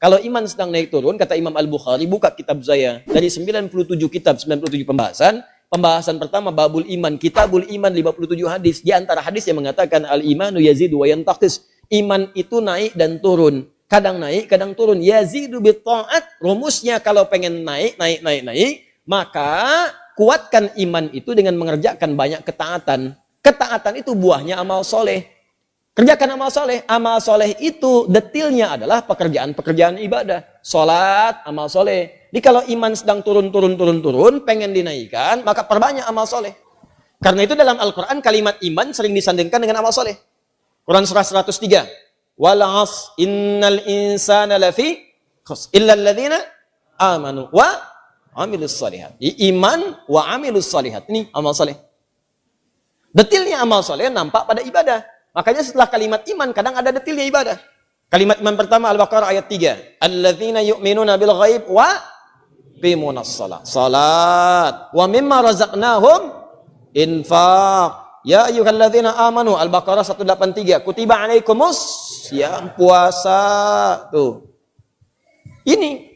Kalau iman sedang naik turun, kata Imam Al-Bukhari, buka kitab saya. Dari 97 kitab, 97 pembahasan. Pembahasan pertama, babul iman. Kitabul iman, 57 hadis. Di antara hadis yang mengatakan, al-imanu yazidu wa yantaqis. Iman itu naik dan turun. Kadang naik, kadang turun. Yazidu bitta'at. Rumusnya kalau pengen naik, maka kuatkan iman itu dengan mengerjakan banyak ketaatan. Ketaatan itu buahnya amal soleh. Kerjakan amal soleh. Amal soleh itu detilnya adalah pekerjaan-pekerjaan ibadah. Sholat, amal soleh. Jadi kalau iman sedang turun, pengen dinaikkan, maka perbanyak amal soleh. Karena itu dalam Al-Quran kalimat iman sering disandingkan dengan amal soleh. Quran surah 103. Wal 'asr innal insana lafi khusr illa alladziina amanu wa 'amilus shalihat. Iman wa 'amilus shalihat. Ini amal soleh. Detilnya amal soleh nampak pada ibadah. Makanya setelah kalimat iman kadang ada detilnya ibadah. Kalimat iman pertama Al-Baqarah ayat 3. Alladzina yu'minuna bil ghaib wa yuqimunas shalah. Salat. Wa mimma razaqnahum infaq. Ya ayyuhalladzina amanu. Al-Baqarah 183. Kutiba alaikumus yang puasa. Tuh. Ini.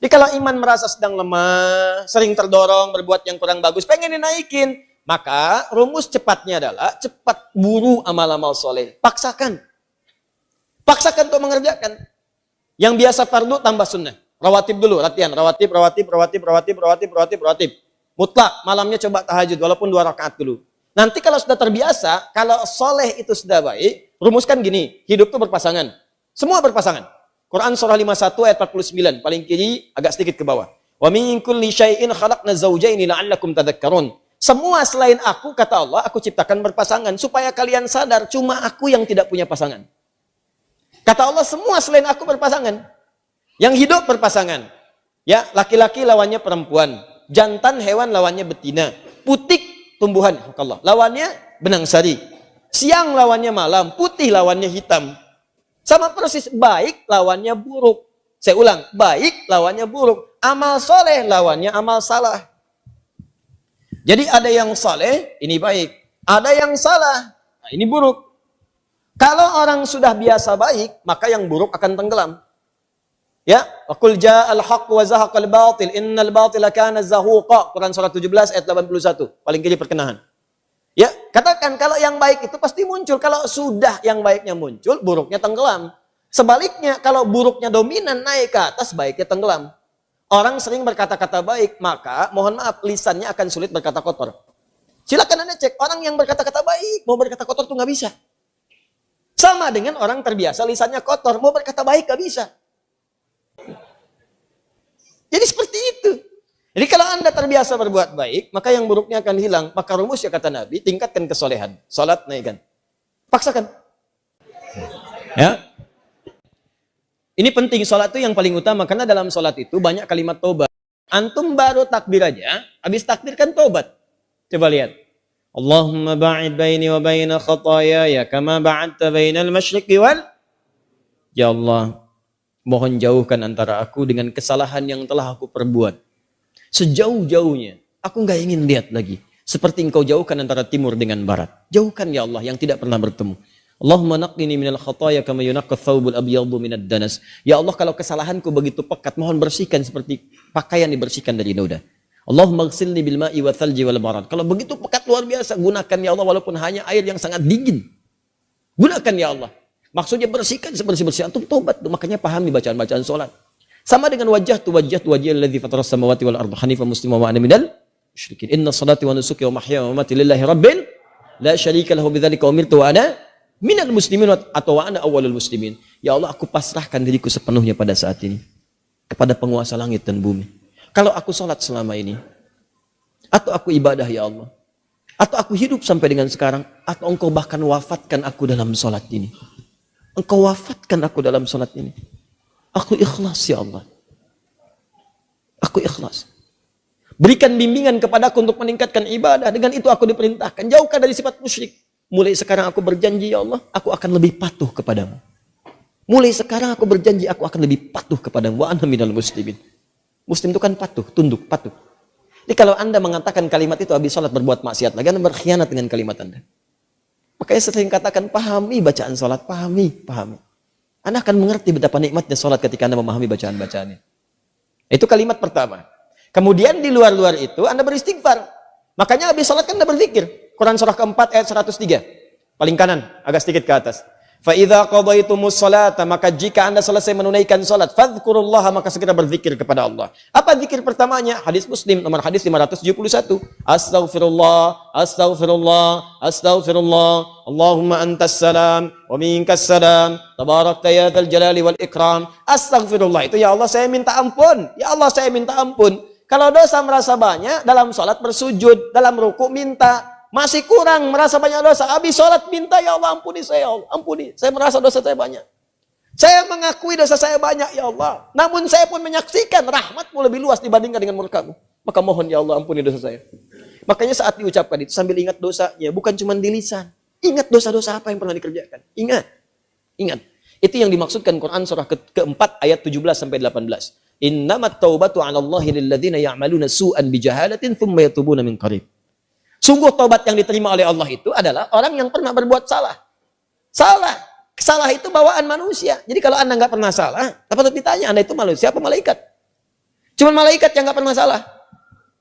Jadi kalau iman merasa sedang lemah, sering terdorong berbuat yang kurang bagus, pengen dinaikin, maka rumus cepatnya adalah cepat buru amal-amal soleh. Paksakan. Paksakan untuk mengerjakan. Yang biasa fardu tambah sunnah. Rawatib dulu, latihan. Rawatib. Mutlak, malamnya coba tahajud, walaupun 2 rakaat dulu. Nanti kalau sudah terbiasa, kalau soleh itu sudah baik, rumuskan gini, hidup itu berpasangan. Semua berpasangan. Quran surah 51 ayat 49, paling kiri agak sedikit ke bawah. Wa min kulli syai'in khalaqna zawjaini la'allakum tadhakkarun. Semua selain aku, kata Allah, aku ciptakan berpasangan supaya kalian sadar cuma aku yang tidak punya pasangan. Kata Allah, semua selain aku berpasangan. Yang hidup berpasangan. Ya, laki-laki lawannya perempuan, jantan hewan lawannya betina, putik tumbuhan, Allah, lawannya benang sari. Siang lawannya malam, putih lawannya hitam. Sama persis, baik lawannya buruk. Saya ulang, baik lawannya buruk. Amal soleh lawannya amal salah. Jadi ada yang saleh, ini baik. Ada yang salah, nah ini buruk. Kalau orang sudah biasa baik, maka yang buruk akan tenggelam. Ya, waqul ja'al haqq wa zahaqal batil, innal batila kana zahuqa. Quran surah 17 ayat 81. Paling kiri perkenahan. Ya, katakan kalau yang baik itu pasti muncul. Kalau sudah yang baiknya muncul, buruknya tenggelam. Sebaliknya, kalau buruknya dominan naik ke atas, baiknya tenggelam. Orang sering berkata-kata baik, maka mohon maaf, lisannya akan sulit berkata kotor. Silakan Anda cek, orang yang berkata-kata baik, mau berkata kotor tuh nggak bisa. Sama dengan orang terbiasa lisannya kotor, mau berkata baik nggak bisa. Jadi seperti itu. Jadi kalau Anda terbiasa berbuat baik, maka yang buruknya akan hilang. Maka rumusnya kata Nabi, tingkatkan kesolehan. Salat naikkan. Paksakan. Ya. Ini penting, salat itu yang paling utama. Karena dalam salat itu banyak kalimat tobat. Antum baru takbir aja, habis takbir kan tobat. Coba lihat. Allahumma ba'id baini wa baina khatayaya kama ba'adta bainal masyriqi wal. Ya Allah, mohon jauhkan antara aku dengan kesalahan yang telah aku perbuat. Sejauh-jauhnya, aku nggak ingin lihat lagi. Seperti engkau jauhkan antara timur dengan barat. Jauhkan ya Allah yang tidak pernah bertemu. Allahumma naqqini minal khataya kama yunaqqa thawbul abyadu minad danas. Ya Allah, kalau kesalahanku begitu pekat, mohon bersihkan seperti pakaian dibersihkan dari noda. Allahumma ghsilni bil ma'i wa thalji wal barad. Kalau begitu pekat luar biasa, gunakan ya Allah walaupun hanya air yang sangat dingin. Gunakan ya Allah. Maksudnya bersihkan sebersih-bersih. Antum tobat, makanya pahami bacaan-bacaan salat. Sama dengan wajah wajhal ladzi fatara samawati wal arda hanifan muslima wa ana minal musyrikin. Inna salati wa nusuki wa mahyaya wa mamati lillahi rabbil la syarika lahu bidzalika umirtu wa ana minal muslimin atau wa ana awwalul muslimin. Ya Allah, aku pasrahkan diriku sepenuhnya pada saat ini kepada penguasa langit dan bumi. Kalau aku salat selama ini, atau aku ibadah ya Allah, atau aku hidup sampai dengan sekarang, atau engkau bahkan wafatkan aku dalam salat ini. Engkau wafatkan aku dalam salat ini. Aku ikhlas ya Allah. Aku ikhlas. Berikan bimbingan kepadaku untuk meningkatkan ibadah. Dengan itu aku diperintahkan. Jauhkan dari sifat musyrik. Mulai sekarang aku berjanji ya Allah, aku akan lebih patuh kepadamu. Mulai sekarang aku berjanji aku akan lebih patuh kepadamu. Wa ana minal muslimin. Muslim itu kan patuh, tunduk, patuh. Jadi kalau Anda mengatakan kalimat itu habis salat berbuat maksiat lagi, Anda berkhianat dengan kalimat Anda. Makanya sering katakan pahami bacaan salat, pahami. Anda akan mengerti betapa nikmatnya sholat ketika Anda memahami bacaan-bacaannya. Itu kalimat pertama. Kemudian di luar-luar itu Anda beristighfar. Makanya habis sholat kan Anda berzikir. Quran surah keempat ayat 103. Paling kanan, agak sedikit ke atas. فَإِذَا قَضَيْتُمُ الصَّلَاةَ Maka jika Anda selesai menunaikan salat, fadhkurullaha, maka segera berzikir kepada Allah. Apa zikir pertamanya? Hadis Muslim nomor hadis 571. Astaghfirullah, astaghfirullah, astaghfirullah. Allahumma antas salam wa minkas salam. Tabarakta ya dzal jalali wal ikram. Astaghfirullah itu ya Allah saya minta ampun. Ya Allah saya minta ampun. Kalau dosa merasa banyak dalam salat bersujud, dalam ruku minta. Masih kurang, merasa banyak dosa. Habis sholat minta, ya Allah ampuni saya, ya Allah. Ampuni, saya merasa dosa saya banyak. Saya mengakui dosa saya banyak, ya Allah. Namun saya pun menyaksikan rahmatmu lebih luas dibandingkan dengan murkamu. Maka mohon, ya Allah ampuni dosa saya. Makanya saat diucapkan itu sambil ingat dosanya, bukan cuma di lisan. Ingat dosa-dosa apa yang pernah dikerjakan. Ingat. Ingat. Itu yang dimaksudkan Quran surah keempat ayat 17-18. Innamat taubatu 'ala Allahi lilladzina ya'maluna su'an bijahalatin thumma yatubuna min qarib. Sungguh taubat yang diterima oleh Allah itu adalah orang yang pernah berbuat salah. Salah. Salah itu bawaan manusia. Jadi kalau Anda nggak pernah salah, patut ditanya, Anda itu manusia apa malaikat? Cuma malaikat yang nggak pernah salah.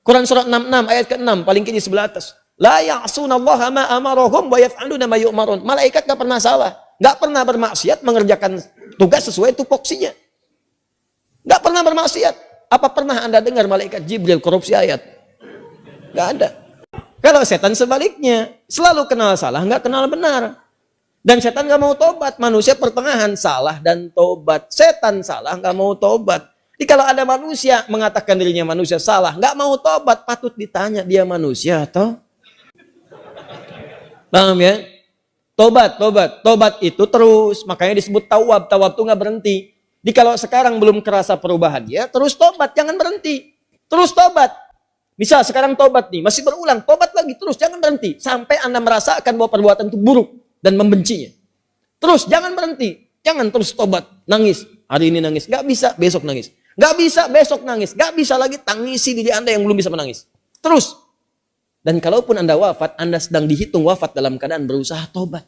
Quran surah 66 ayat ke-6 paling kiri sebelah atas. La ya'sunallaha ma amarahum wa yaf'aluna ma yu'marun. Malaikat nggak pernah salah. Nggak pernah bermaksiat mengerjakan tugas sesuai tupoksinya. Nggak pernah bermaksiat. Apa pernah Anda dengar malaikat Jibril korupsi ayat? Nggak ada. Kalau setan sebaliknya, selalu kenal salah, nggak kenal benar. Dan setan nggak mau tobat. Manusia pertengahan, salah dan tobat. Setan salah, nggak mau tobat. Jadi kalau ada manusia mengatakan dirinya manusia salah, nggak mau tobat, patut ditanya dia manusia atau? Paham ya? Tobat, tobat. Tobat itu terus. Makanya disebut tawab. Tawab itu nggak berhenti. Jadi kalau sekarang belum kerasa perubahan dia, terus tobat, jangan berhenti. Terus tobat. Misal sekarang tobat nih, masih berulang, tobat lagi terus, jangan berhenti. Sampai Anda merasakan bahwa perbuatan itu buruk dan membencinya. Terus, jangan berhenti. Jangan terus tobat, nangis. Hari ini nangis, gak bisa, besok nangis. Gak bisa, besok nangis. Gak bisa lagi tangisi diri Anda yang belum bisa menangis. Terus. Dan kalaupun Anda wafat, Anda sedang dihitung wafat dalam keadaan berusaha tobat.